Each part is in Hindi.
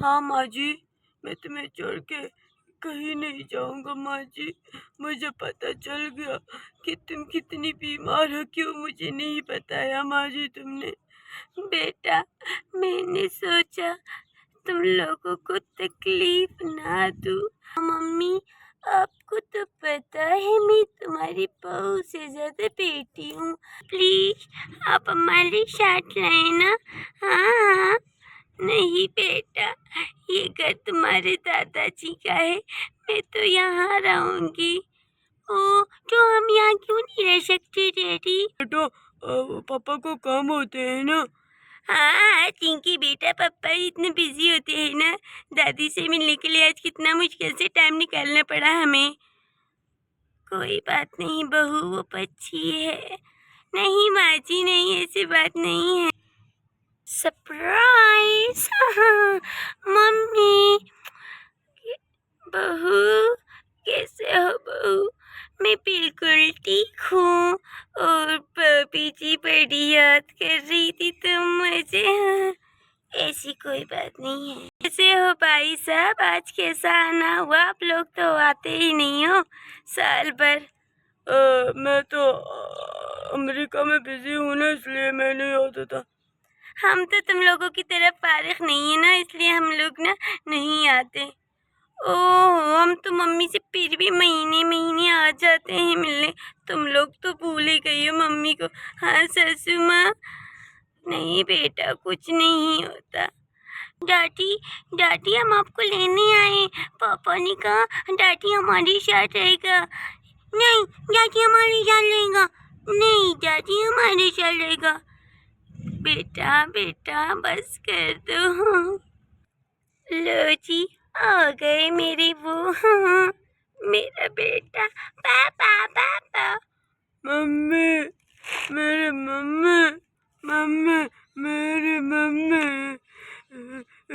हाँ माँ जी, मैं तुम्हें छोड़ के कहीं नहीं जाऊंगा माँ जी। मुझे पता चल गया कि तुम कितनी बीमार हो, क्यों मुझे नहीं बताया माँ जी तुमने। बेटा, मैंने सोचा तुम लोगों को तकलीफ ना दूं। मम्मी, आपको तो पता है मैं तुम्हारी बहू से ज्यादा बेटी हूँ। प्लीज आप हमारे साथ लाए ना। हाँ हाँ। नहीं बेटा, ये घर तुम्हारे दादाजी का है, मैं तो यहाँ रहूंगी। ओ, तो हम यहाँ क्यों नहीं रह सकते डैडी? तो पापा को काम होते हैं ना। हाँ चिंकी बेटा, पापा इतने बिजी होते हैं ना, दादी से मिलने के लिए आज कितना मुश्किल से टाइम निकालना पड़ा हमें। कोई बात नहीं बहू, वो बच्ची है। नहीं माँ जी नहीं, ऐसी बात नहीं है। Surprise mummy. बहू, कैसे हो बहू? मैं बिल्कुल ठीक हूँ। और भाभी जी बड़ी याद कर रही थी तुम मुझे। ऐसी कोई बात नहीं है। कैसे हो भाई साहब? आज कैसा आना हुआ? आप लोग तो आते ही नहीं हो साल भर। मैं तो अमेरिका में बिजी हूँ ना, इसलिए मैं नहीं आता था। हम तो तुम लोगों की तरह फारिग नहीं है ना, इसलिए हम लोग ना नहीं आते। ओह, हम तो मम्मी से फिर भी महीने महीने आ जाते हैं मिलने। तुम लोग तो भूल ही गई हो मम्मी को। हाँ ससु माँ। नहीं बेटा, कुछ नहीं होता। दादी, दादी हम आपको लेने आए। पापा ने कहा दादी हमारे साथ रहेगा। नहीं, दादी हमारे साथ रहेगा। नहीं, दादी हमारे साथ रहेगा। बेटा बेटा बस कर दो। लो जी, आ गए मेरी वो। मेरा बेटा। पापा पापा। मम्मी, मेरी मम्मी, मम्मी, मेरी मम्मी।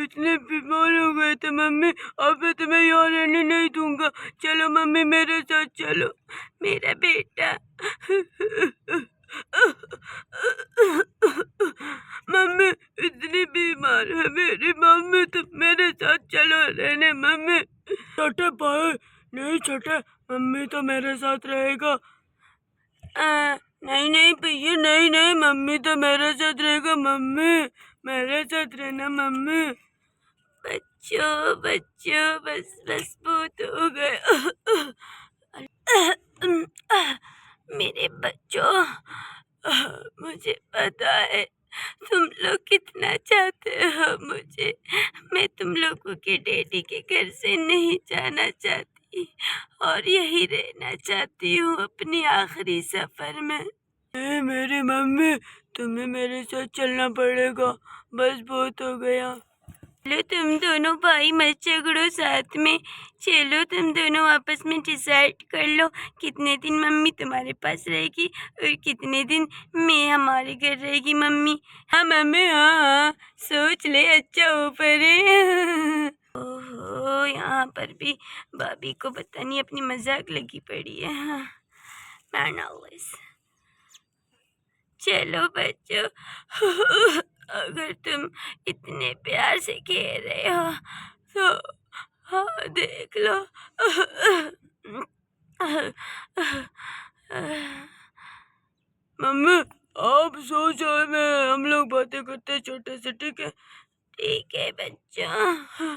इतने बीमार हो गए थे मम्मी, अब मैं तुम्हें यहाँ रहने नहीं दूंगा। चलो मम्मी मेरे साथ चलो। मेरा बेटा। मम्मी इतनी बीमार है मेरी मम्मी, तुम मेरे साथ चलो रहने मम्मी। छोटे भाई, नहीं छोटे, मम्मी तो मेरे साथ रहेगा। नहीं नहीं भैया, नहीं नहीं, मम्मी तो मेरे साथ रहेगा। मम्मी मेरे साथ रहना मम्मी। बच्चों बच्चों, बस बस बहुत हो गए। मेरे बच्चों, मुझे पता है तुम लोग कितना चाहते हो मुझे। मैं तुम लोगों के डैडी के घर से नहीं जाना चाहती और यही रहना चाहती हूँ अपनी आखिरी सफर में। मेरी मम्मी, तुम्हें मेरे साथ चलना पड़ेगा, बस बहुत हो गया। चलो तुम दोनों भाई मत झगड़ो साथ में। चलो तुम दोनों आपस में डिसाइड कर लो कितने दिन मम्मी तुम्हारे पास रहेगी और कितने दिन मैं हमारे घर रहेगी मम्मी। हाँ मम्मी, हाँ हाँ, सोच ले, अच्छा ऊपर है। ओहो, यहाँ पर भी भाभी को पता नहीं अपनी मजाक लगी पड़ी है। हाँ, चलो बच्चों, अगर तुम इतने प्यार से कह रहे हो तो हाँ देख लो। मम्मी आप सो जाओ, मैं हम लोग बातें करते हैं छोटे से, ठीक है? ठीक है बच्चों।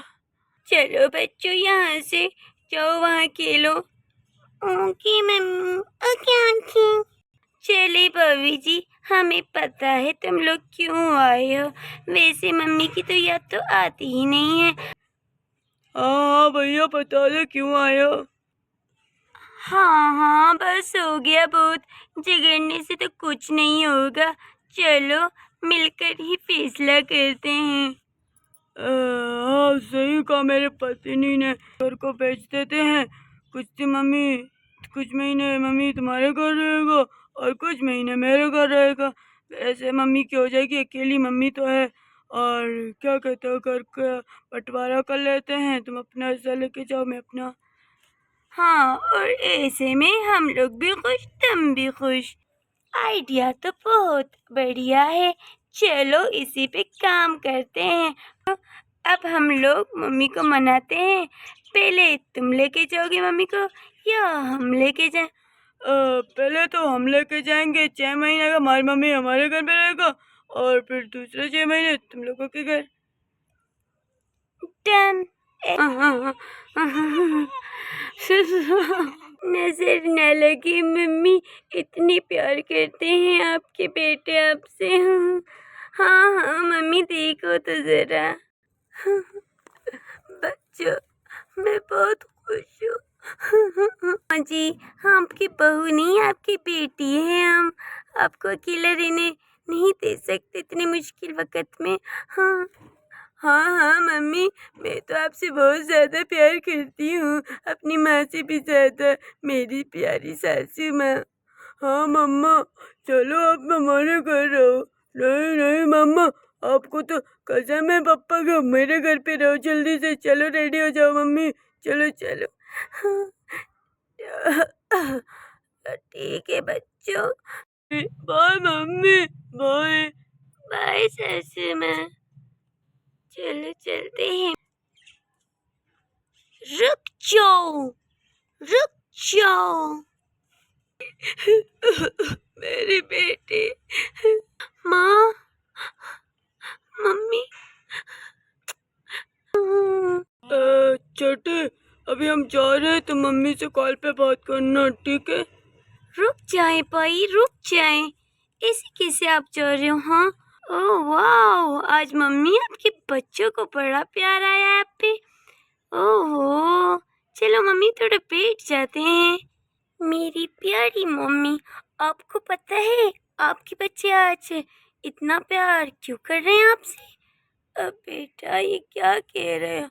चलो बच्चों, यहाँ से जाओ, वहाँ खेलो। Okay mummy. Okay aunty. चले भाभी जी, हमें पता है तुम लोग क्यों आए हो। वैसे मम्मी की तो याद तो आती ही नहीं है। हाँ भैया, बता दो क्यों आए हो। हाँ हाँ, बस हो गया बहुत, झगड़ने से तो कुछ नहीं होगा। चलो मिलकर ही फैसला करते हैं। हाँ सही कहा मेरे पत्नी ने, घर को बेच देते हैं। कुछ महीने मम्मी तुम्हारे घर रहेगा और कुछ महीने मेरे घर रहेगा। ऐसे मम्मी की हो जाएगी, अकेली मम्मी तो है। और क्या कहते हो, घर का बंटवारा कर लेते हैं, तुम अपना हिस्सा लेके जाओ, मैं अपना। हाँ, और ऐसे में हम लोग भी खुश, तुम भी खुश। आइडिया तो बहुत बढ़िया है, चलो इसी पे काम करते हैं। अब हम लोग मम्मी को मनाते हैं। पहले तुम लेके जाओगे मम्मी को या हम लेके जाएं? पहले तो हम लेके जाएंगे 6 महीने का, हमारी मम्मी हमारे घर पे रहेगा, और फिर दूसरे 6 महीने तुम लोगों के घर। डन। नजर न लगी मम्मी, इतनी प्यार करते हैं आपके बेटे आपसे। हाँ हाँ मम्मी देखो तो जरा। बच्चों मैं बहुत खुश हूँ। हाँ जी, हम आपकी बहू नहीं आपकी बेटी है। हम आपको अकेला रहने नहीं दे सकते इतने मुश्किल वक्त में। हाँ हाँ हाँ मम्मी, मैं तो आपसे बहुत ज़्यादा प्यार करती हूँ, अपनी माँ से भी ज़्यादा, मेरी प्यारी सासू माँ। हाँ मम्मा, चलो आप हमारे घर रहो। नहीं नहीं मम्मा, आपको तो कसम है पापा का, मेरे घर पे रहो जल्दी से। चलो रेडी हो जाओ मम्मी, चलो चलो। ठीक है बच्चों, बाय मम्मी, बाय बाय सासू माँ। चलो चलते हैं। रुक जाओ, रुक जाओ। मेरी बेटी। माँ, मम्मी। छोटे, अभी हम जा रहे हैं तो मम्मी से कॉल पे बात करना, ठीक है? रुक जाए भाई, रुक जाए। ऐसे कैसे आप जा रहे हो? हाँ, ओह वाह, आज मम्मी आपके बच्चों को बड़ा प्यार आया है आप पे। ओहो, चलो मम्मी थोड़ा बैठ जाते हैं। मेरी प्यारी मम्मी, आपको पता है आपके बच्चे आज इतना प्यार क्यों कर रहे हैं आपसे? बेटा ये क्या कह रहे हो?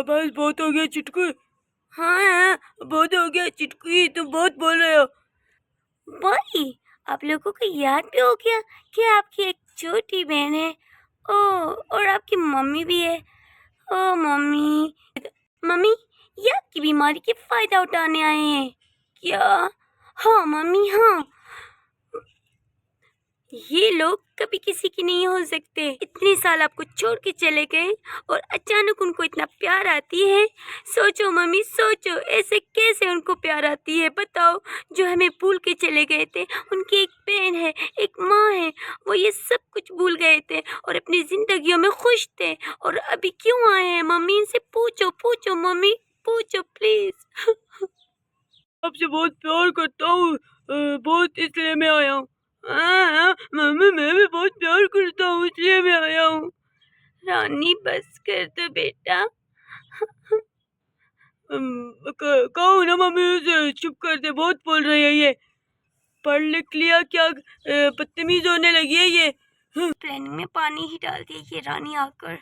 बस बहुत हो गया चिटकू। हाँ हाँ, बहुत हो गया चिटकू, तुम बहुत बोल रहे हो। भाई आप लोगों को याद भी हो गया कि आपकी एक छोटी बहन है। ओ, और आपकी मम्मी भी है। ओ मम्मी, मम्मी ये आपकी बीमारी के फायदा उठाने आए हैं क्या? हाँ मम्मी हाँ, ये लोग कभी किसी की नहीं हो सकते। इतने साल आपको छोड़ के चले गए और अचानक उनको इतना प्यार आती है। सोचो मम्मी सोचो, ऐसे कैसे उनको प्यार आती है बताओ? जो हमें भूल के चले गए थे, उनकी एक बहन है, एक माँ है, वो ये सब कुछ भूल गए थे और अपनी जिंदगियों में खुश थे, और अभी क्यों आए हैं? मम्मी इनसे पूछो, पूछो मम्मी, पूछो प्लीज। आपसे बहुत प्यार करता हूँ, बहुत इसलिए मैं आया हूँ। हाँ मम्मी, मैं भी बहुत प्यार करता हूँ इसलिए मैं आया हूँ। रानी बस कर दो बेटा। कहो ना मम्मी उसे चुप कर दे, बहुत बोल रही है ये। पढ़ लिख लिया क्या, बदतमीज होने लगी है ये। प्लानिंग में पानी ही डाल दिया ये रानी आकर।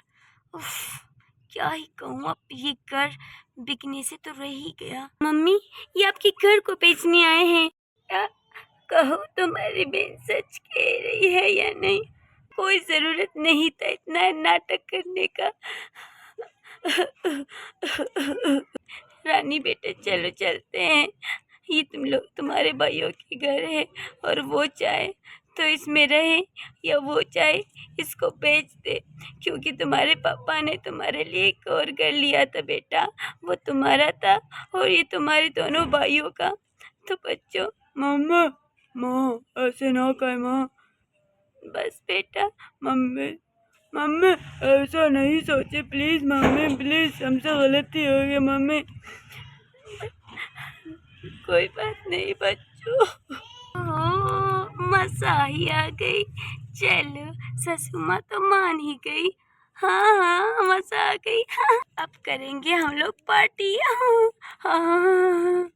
उफ, क्या ही कहूँ, अब ये घर बिकने से तो रह ही गया। मम्मी ये आपके घर को बेचने आए हैं क्या? कहो तुम्हारी बहन सच कह रही है या नहीं? कोई जरूरत नहीं था इतना नाटक करने का। रानी बेटे चलो चलते हैं, ये तुम लोग तुम्हारे भाइयों के घर है, और वो चाहे तो इसमें रहे या वो चाहे इसको बेच दे, क्योंकि तुम्हारे पापा ने तुम्हारे लिए एक और घर लिया था बेटा, वो तुम्हारा था और ये तुम्हारे दोनों भाइयों का। तो बच्चों, मम्मा, माँ ऐसे ना कहे माँ। बस बेटा, मम्मी मम्मी ऐसा नहीं सोचे प्लीज मम्मी, प्लीज हमसे गलती हो गई मम्मी। कोई बात नहीं बच्चों। मजा ही आ गई। चलो ससु माँ तो मान ही गई। हाँ हाँ मजा आ गई। हाँ, अब करेंगे हम लोग पार्टी। हाँ, हाँ,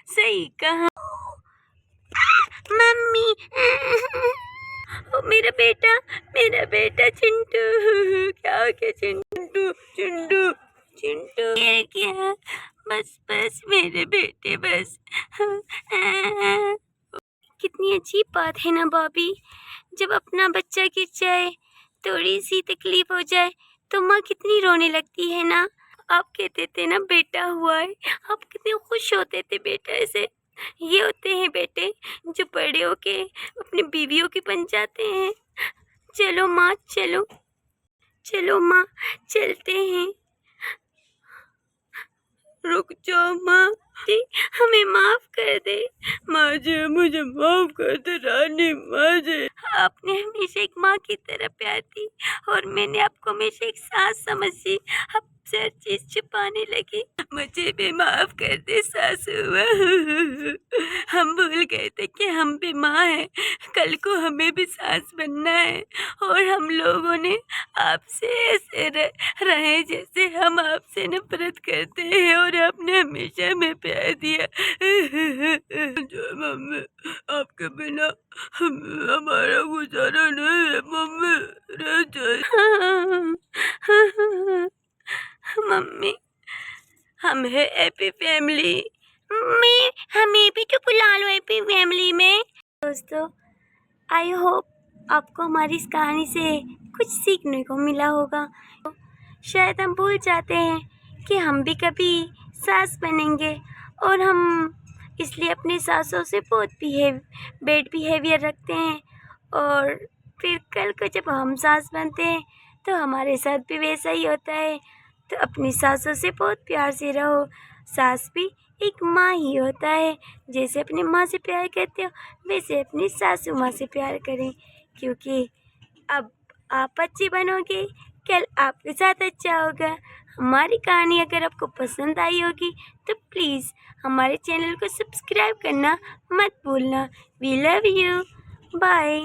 सही कहा मम्मी। ओ मेरा बेटा चिंटू, क्या हो गया चिंटू? चिंटू चिंटू क्या? बस बस मेरे बेटे बस। कितनी अजीब बात है ना भाभी, जब अपना बच्चा गिर जाए, थोड़ी सी तकलीफ हो जाए तो माँ कितनी रोने लगती है ना। आप कहते थे ना बेटा हुआ है, आप कितने खुश होते थे बेटा ऐसे। ये होते हैं बेटे जो बड़े होके अपनी बीवियों के बन जाते हैं। चलो माँ चलो। चलो माँ, चलते हैं। रुक जाओ माँ जी, हमें माफ कर दे। माँ जी, मुझे माफ कर दे रानी माँ जी। आपने हमेशा एक माँ की तरह प्यार दी और मैंने आपको हमेशा एक सास समझी। अब हर चीज छुपाने लगी। मुझे भी माफ कर दे सासू माँ। हम भूल गए थे कि हम भी माँ हैं। कल को हमें भी सास बनना है और हम लोगों ने आपसे ऐसे रहे जैसे हम आपसे नफरत करते हैं और आपने हमेशा हमें प्यार दिया। जो मम्मी, आपके बिना हमारा गुजारा नहीं है मम्मी, रह जाए। मम्मी, हम है हैप्पी फैमिली। मैं हमें भी तो बुला लो हैप्पी फैमिली में। दोस्तों, आई होप आपको हमारी इस कहानी से कुछ सीखने को मिला होगा। शायद हम भूल जाते हैं कि हम भी कभी सास बनेंगे और हम इसलिए अपनी सासों से बहुत बैड बिहेवियर रखते हैं और फिर कल को जब हम सास बनते हैं तो हमारे साथ भी वैसा ही होता है। तो अपनी सासों से बहुत प्यार से रहो। सास भी एक माँ ही होता है। जैसे अपनी माँ से प्यार करते हो वैसे अपनी सासू माँ से प्यार करें, क्योंकि अब आप अच्छे बनोगे, कल आपके साथ अच्छा होगा। हमारी कहानी अगर आपको पसंद आई होगी तो प्लीज़ हमारे चैनल को सब्सक्राइब करना मत भूलना। We love you. बाय।